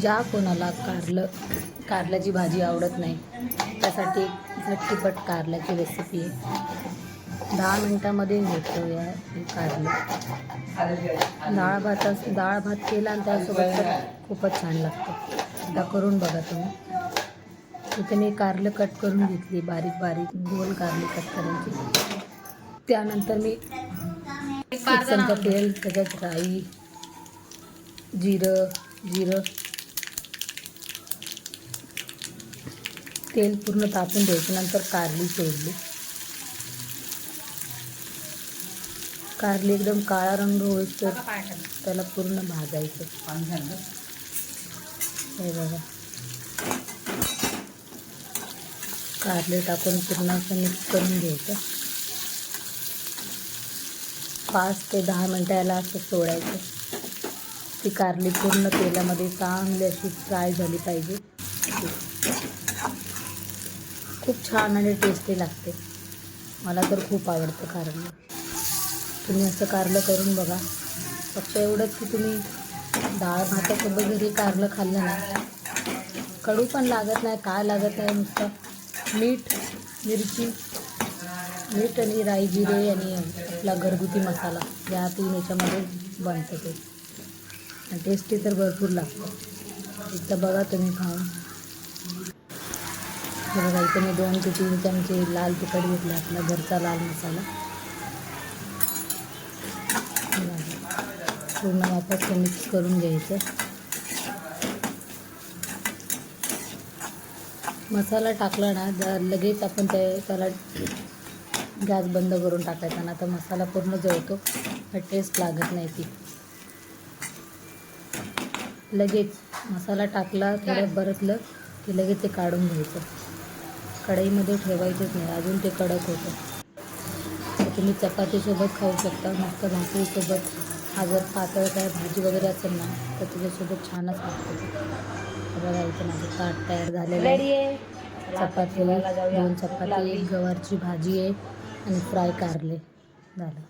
ज्या कोणाला कारल्याची भाजी आवडत नाही त्यासाठी झटपट कारल्याची रेसिपी आहे. 10 मिनिटामध्ये होतं या कारलं. डाळ भात केला आणि त्यासोबत तर खूपच छान लागतं. एकदा करून बघा तुम्ही. इथे मी कारलं कट करून घेतली, बारीक बारीक गोल कारली कट करायची. त्यानंतर मी 1 चमचा तेल, त्याच्यात राई, जिरं तेल पूर्ण तापून द्यायचं. नंतर कारली सोडली. कारली एकदम काळा रंग होईस्तोवर त्याला पूर्ण भाजायचं. हे बघा, कारले टाकून पूर्ण असं मिक्स करून घ्यायचं. 5 ते 10 मिनटं याला असं सोडायचं. ती कारली पूर्ण तेलामध्ये चांगली अशी फ्राय झाली पाहिजे. खूप छान आणि टेस्टी लागते. मला तर खूप आवडतं कारलं. तुम्ही असं कारलं करून बघा. फक्त एवढंच की तुम्ही डाळ भातासोबत जरी कारलं खाल्लं ना, कडू पण लागत नाही, काय लागत नाही. नुसतं मीठ, मिरची, मीठ आणि राई, जिरे आणि आपला घरगुती मसाला या 3 याच्यामध्ये बनतं ते. आणि टेस्टी तर भरपूर लागतं. एकदा बघा तुम्ही खाऊन. हे बघा, इथे मी 2 ते 3 चमचे लाल तिखट घेतला, आपला घरचा लाल मसाला. पूर्ण वापस मिक्स करून घ्यायचं. मसाला टाकला ना, लगेच आपण त्याला गॅस बंद करून टाकायचा ना, तर मसाला पूर्ण जळतो, टेस्ट लागत नाही ती. लगेच मसाला टाकला, थोडं परतलं की लगेच ते काढून घ्यायचं. कढईमध्ये ठेवायचंच नाही, अजून ते कडक होतं. तर तुम्ही चपातीसोबत खाऊ शकता, मस्त भाकरीसोबत. हा जर पातळ काय भाजी वगैरे असेल ना, तर त्याच्यासोबत छानच लागतं ते. बघा, इथं माझं ताट तयार झालेलं आहे. चपाती, 2 चपाती, 1 गवारची भाजी आहे आणि फ्राय कारले झालं.